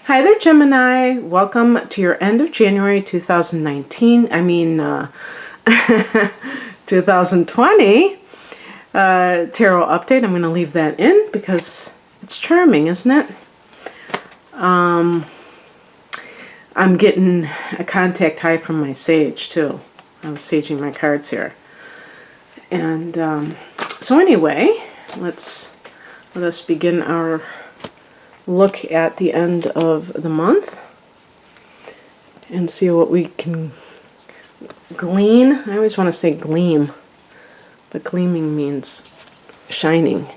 Hi there, Gemini. Welcome to your end of January 2019. 2020 tarot update. I'm going to leave that in because it's charming, isn't it? I'm getting a contact high from my sage, too. I was saging my cards here. And so anyway, let us begin our look at the end of the month and see what we can glean. I always want to say gleam, but gleaming means shining.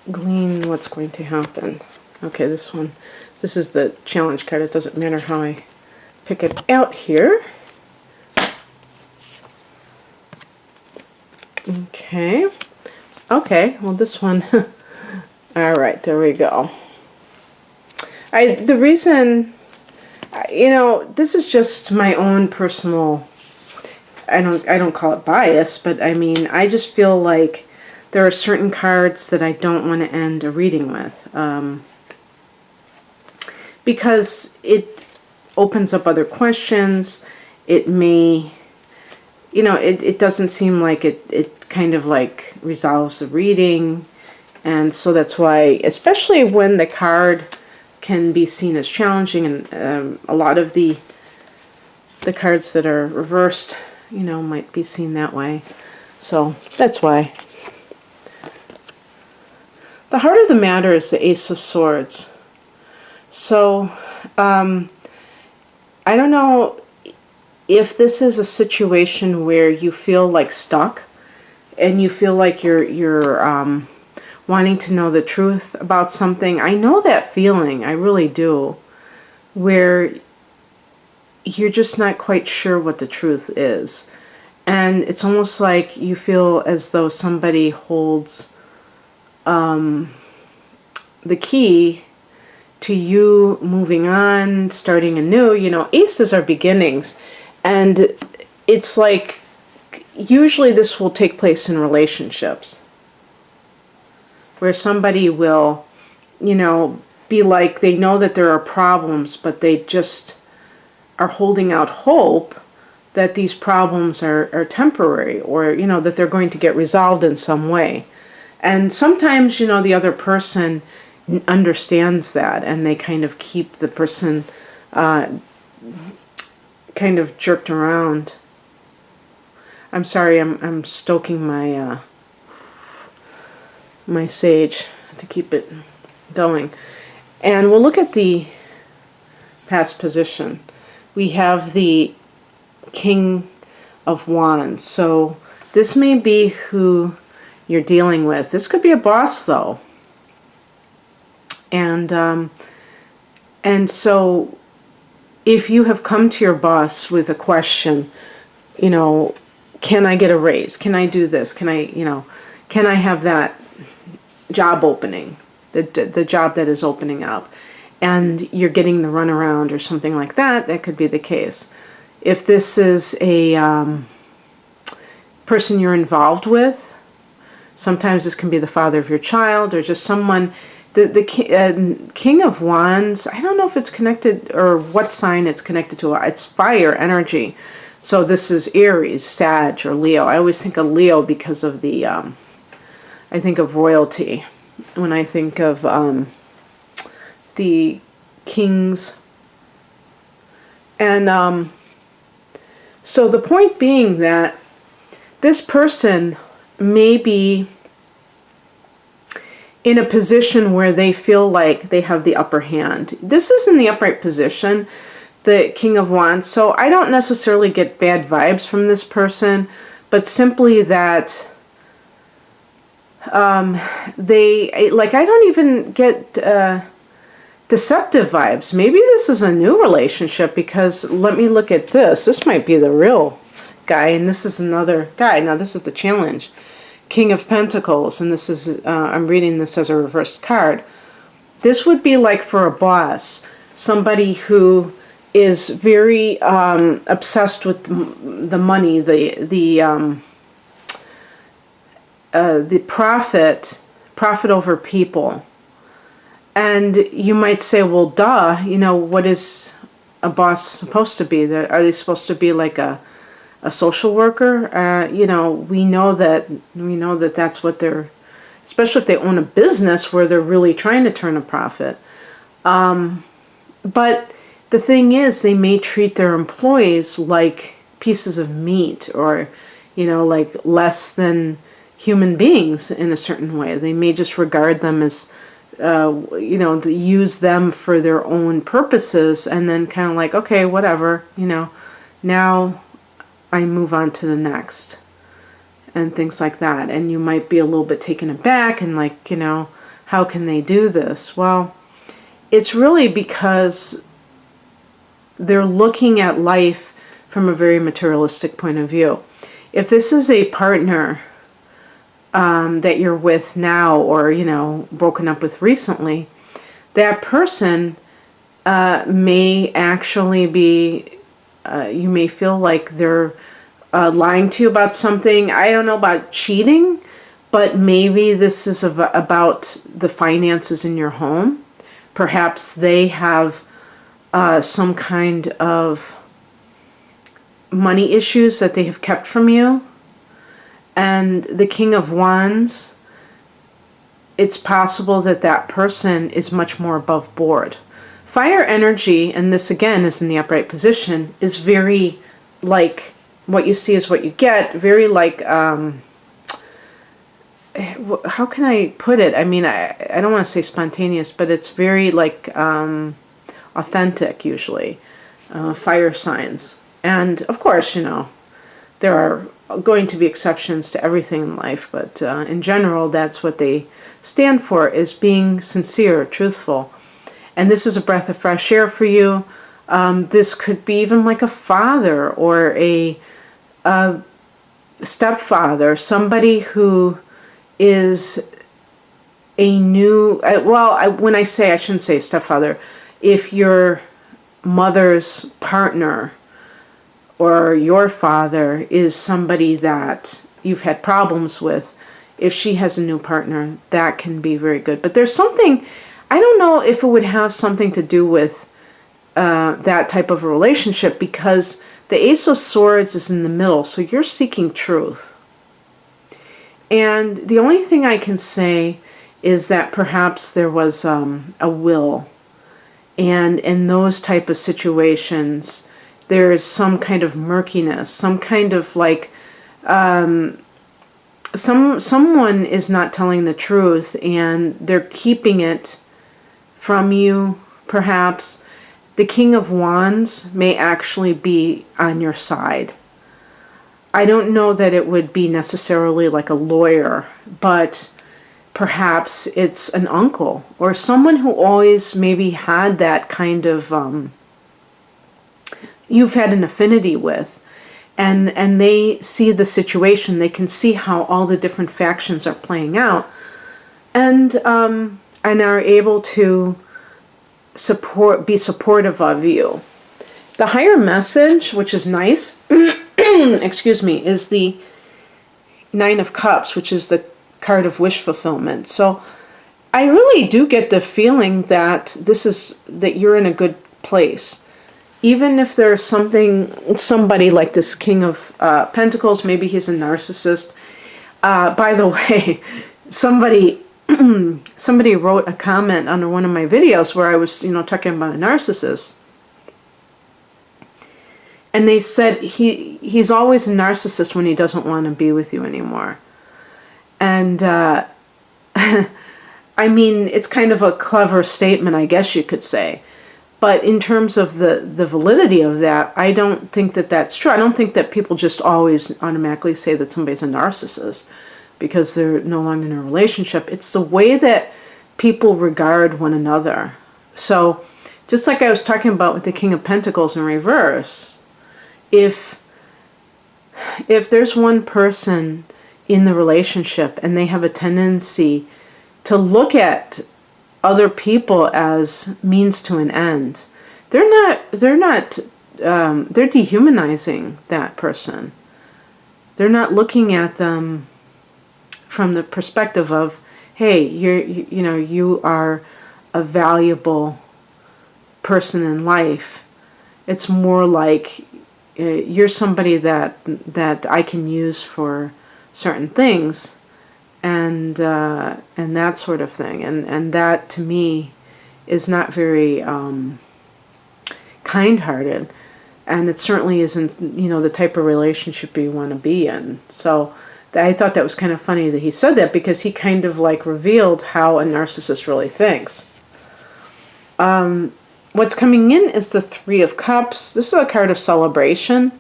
Glean what's going to happen. Okay, this is the challenge card. It doesn't matter how I pick it out here. Okay, well this one, all right, there we go. The reason, this is just my own personal, I don't call it bias, but I just feel like there are certain cards that I don't want to end a reading with, because it opens up other questions. It may, it doesn't seem like it kind of like resolves the reading. And so that's why, especially when the card can be seen as challenging, and a lot of the cards that are reversed, might be seen that way. So that's why. The heart of the matter is the Ace of Swords. So I don't know if this is a situation where you feel like stuck and you feel like you're wanting to know the truth about something. I know that feeling, I really do, where you're just not quite sure what the truth is. And it's almost like you feel as though somebody holds the key to you moving on, starting anew. Aces are beginnings. And it's like, usually this will take place in relationships, where somebody will, be like, they know that there are problems, but they just are holding out hope that these problems are temporary, or, that they're going to get resolved in some way. And sometimes, the other person understands that, and they kind of keep the person kind of jerked around. I'm sorry, I'm stoking my my sage to keep it going. And we'll look at the past position. We have the King of Wands. So this may be who you're dealing with. This could be a boss, though. And so if you have come to your boss with a question, can I get a raise? Can I do this? Can I have that job opening, the job that is opening up, and you're getting the runaround or something like that, that could be the case. If this is a person you're involved with, sometimes this can be the father of your child, or just someone. The King of Wands, I don't know if it's connected or what sign it's connected to. It's fire energy. So this is Aries, Sag, or Leo. I always think of Leo because of the, I think of royalty when I think of the kings. And so the point being that this person may be in a position where they feel like they have the upper hand. This is in the upright position, the King of Wands. So I don't necessarily get bad vibes from this person, but simply that I don't even get deceptive vibes. Maybe this is a new relationship, because let me look at this. This might be the real guy, and this is another guy. Now this is the challenge. King of Pentacles, and this is, I'm reading this as a reversed card. This would be like for a boss, somebody who is very obsessed with the money, the profit over people, And you might say, well, duh, what is a boss supposed to be? Are they supposed to be like a social worker? We know that that's what they're, especially if they own a business where they're really trying to turn a profit. But the thing is, they may treat their employees like pieces of meat, or, like less than human beings in a certain way. They may just regard them as, to use them for their own purposes, and then kind of like, okay, whatever, now I move on to the next, and things like that. And you might be a little bit taken aback and like, how can they do this? Well, it's really because they're looking at life from a very materialistic point of view. If this is a partner that you're with now, or, broken up with recently, that person may actually be, you may feel like they're lying to you about something. I don't know about cheating, but maybe this is about the finances in your home. Perhaps they have some kind of money issues that they have kept from you. And the King of Wands, it's possible that that person is much more above board. Fire energy, and this again is in the upright position, is very like what you see is what you get. Very like, how can I put it? I mean, I don't want to say spontaneous, but it's very like authentic usually. Fire signs. And of course, there are going to be exceptions to everything in life, but in general, that's what they stand for, is being sincere, truthful. And this is a breath of fresh air for you. This could be even like a father or a stepfather, somebody who is a new, when I say, I shouldn't say stepfather, if your mother's partner or your father is somebody that you've had problems with, if she has a new partner, that can be very good. But there's something, I don't know if it would have something to do with that type of a relationship, because the Ace of Swords is in the middle, so you're seeking truth. And the only thing I can say is that perhaps there was a will. And in those type of situations, there is some kind of murkiness, some kind of like, someone is not telling the truth and they're keeping it from you, perhaps. The King of Wands may actually be on your side. I don't know that it would be necessarily like a lawyer, but perhaps it's an uncle or someone who always maybe had that kind of, you've had an affinity with, and they see the situation, they can see how all the different factions are playing out, and are able to be supportive of you. The higher message, which is nice, excuse me, is the Nine of Cups, which is the card of wish fulfillment. So I really do get the feeling that that you're in a good place. Even if there's somebody like this King of Pentacles, maybe he's a narcissist. By the way, somebody wrote a comment under one of my videos where I was, talking about a narcissist. And they said he's always a narcissist when he doesn't want to be with you anymore. And I mean, it's kind of a clever statement, I guess you could say. But in terms of the validity of that, I don't think that that's true. I don't think that people just always automatically say that somebody's a narcissist because they're no longer in a relationship. It's the way that people regard one another. So just like I was talking about with the King of Pentacles in reverse, if there's one person in the relationship and they have a tendency to look at other people as means to an end, they're dehumanizing that person. They're not looking at them from the perspective of, hey, you are a valuable person in life. It's more like you're somebody that I can use for certain things, and that sort of thing. And that to me is not very kind-hearted, and it certainly isn't, the type of relationship you want to be in. So I thought that was kind of funny that he said that, because he kind of like revealed how a narcissist really thinks. What's coming in is the Three of Cups. This is a card of celebration.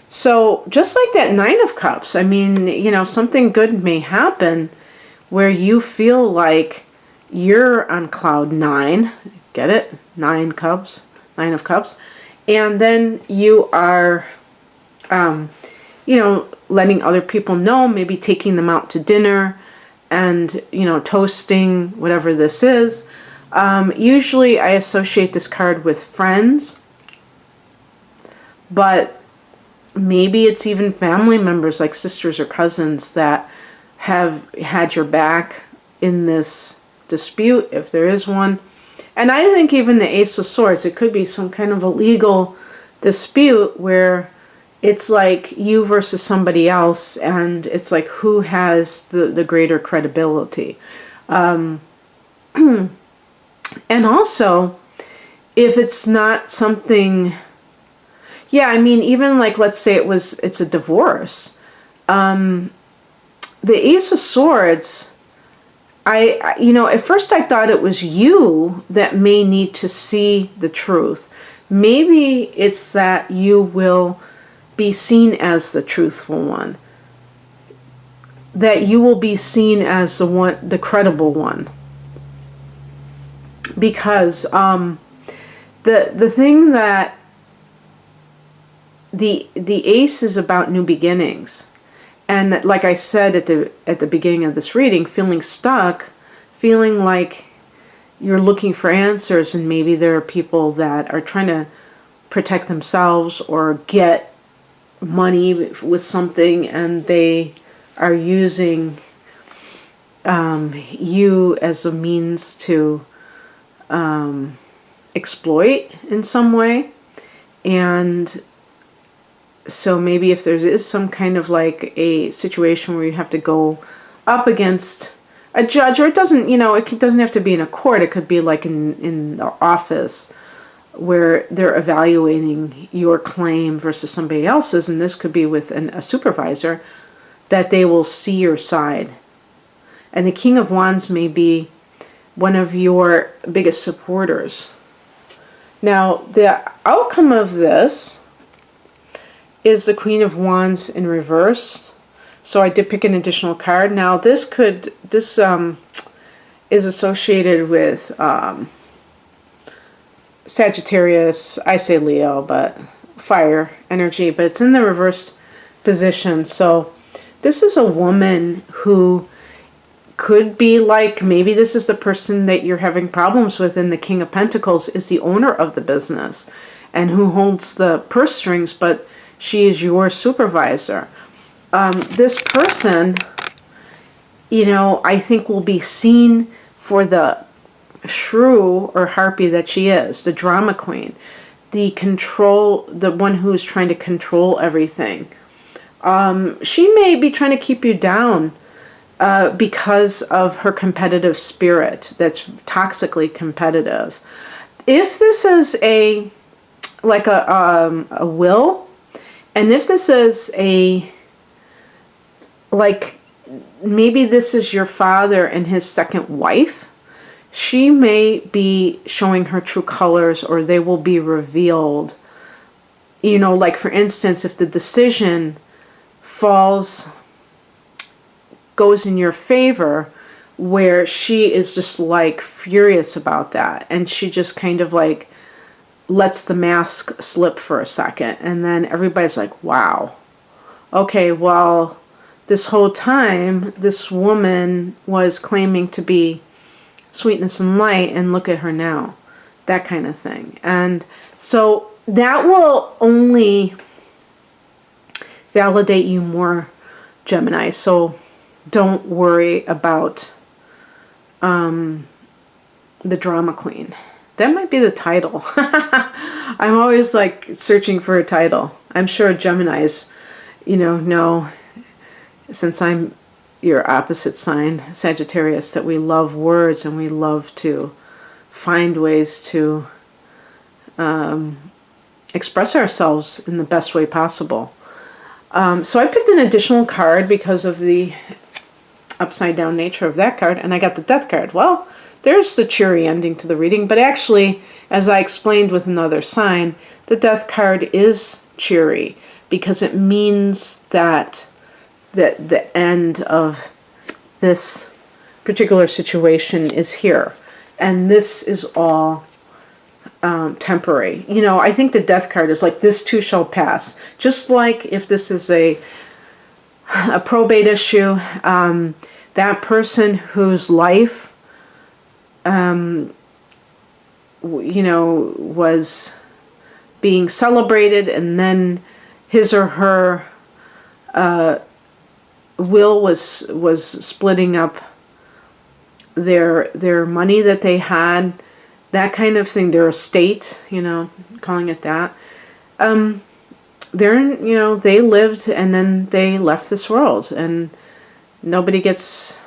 So just like that Nine of Cups, I mean, something good may happen where you feel like you're on cloud nine. Get it? Nine of Cups. And then you are, letting other people know, maybe taking them out to dinner and, toasting, whatever this is. Usually I associate this card with friends, but maybe it's even family members like sisters or cousins that have had your back in this dispute, if there is one. And I think even the Ace of Swords, it could be some kind of a legal dispute where it's like you versus somebody else, and it's like who has the greater credibility. And also, if it's not something, even like, let's say it's a divorce. The Ace of Swords, at first I thought it was you that may need to see the truth. Maybe it's that you will be seen as the truthful one. That you will be seen as the credible one. Because the thing that the Ace is about new beginnings, and like I said at the beginning of this reading, feeling stuck, feeling like you're looking for answers, and maybe there are people that are trying to protect themselves or get money with something, and they are using you as a means to exploit in some way. And so maybe if there is some kind of like a situation where you have to go up against a judge, or it doesn't have to be in a court, it could be like in the office where they're evaluating your claim versus somebody else's, and this could be with a supervisor, that they will see your side. And the King of Wands may be one of your biggest supporters. Now, the outcome of this is the Queen of Wands in reverse. So I did pick an additional card. Now, this is associated with Sagittarius. I say Leo, but fire energy, but it's in the reversed position. So this is a woman who could be like, maybe this is the person that you're having problems with, and the King of Pentacles is the owner of the business and who holds the purse strings, but she is your supervisor. This person, I think will be seen for the shrew or harpy that she is, the drama queen, the one who is trying to control everything. She may be trying to keep you down because of her competitive spirit that's toxically competitive. If this is a will, and if this is maybe this is your father and his second wife, she may be showing her true colors, or they will be revealed. Like for instance, if the decision goes in your favor, where she is just like furious about that, and she just kind of like lets the mask slip for a second, and then everybody's like, wow, okay, well, this whole time this woman was claiming to be sweetness and light, and look at her now, that kind of thing. And so that will only validate you more, Gemini. So don't worry about the drama queen. That might be the title. I'm always like searching for a title. I'm sure Gemini's, know, since I'm your opposite sign, Sagittarius, that we love words and we love to find ways to express ourselves in the best way possible. So I picked an additional card because of the upside down nature of that card, and I got the Death card. Well, there's the cheery ending to the reading, but actually, as I explained with another sign, the Death card is cheery because it means that the end of this particular situation is here, and this is all temporary. I think the Death card is like, this too shall pass. Just like if this is a probate issue, that person whose life, was being celebrated, and then his or her will was splitting up their money that they had, that kind of thing, their estate, calling it that. They lived and then they left this world, and nobody gets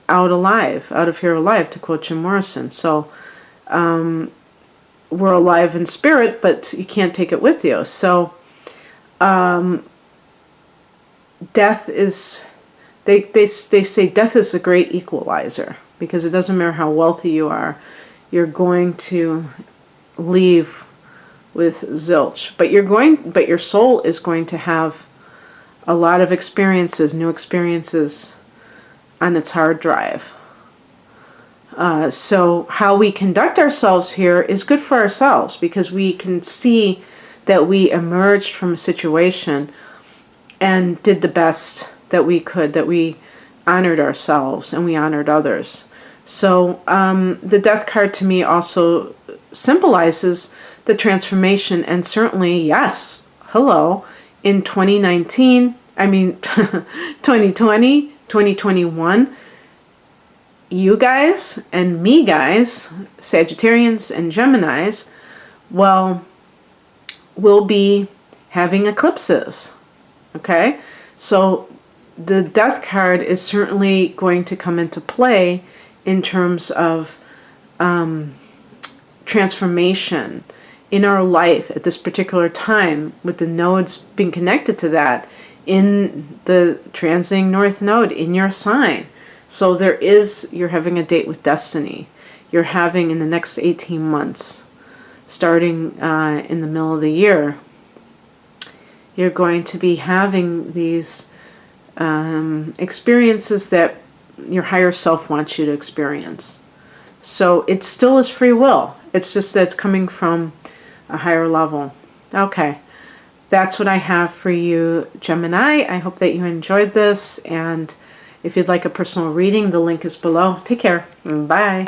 out of here alive, to quote Jim Morrison. So we're alive in spirit, but you can't take it with you. So death is, they say death is a great equalizer, because it doesn't matter how wealthy you are, you're going to leave with zilch, but your soul is going to have a lot of experiences, new experiences on its hard drive. So how we conduct ourselves here is good for ourselves, because we can see that we emerged from a situation and did the best that we could, that we honored ourselves and we honored others. So the Death card to me also symbolizes the transformation, and certainly, yes, hello, in 2020, 2021, you guys and me guys, Sagittarians and Geminis, well, will be having eclipses, okay? So the Death card is certainly going to come into play in terms of transformation in our life at this particular time, with the nodes being connected to that in the transiting north node in your sign. So you're having a date with destiny. You're having, in the next 18 months, starting in the middle of the year, you're going to be having these experiences that your higher self wants you to experience. So it still is free will. It's just that it's coming from a higher level. Okay, that's what I have for you, Gemini. I hope that you enjoyed this, and if you'd like a personal reading, the link is below. Take care. Bye.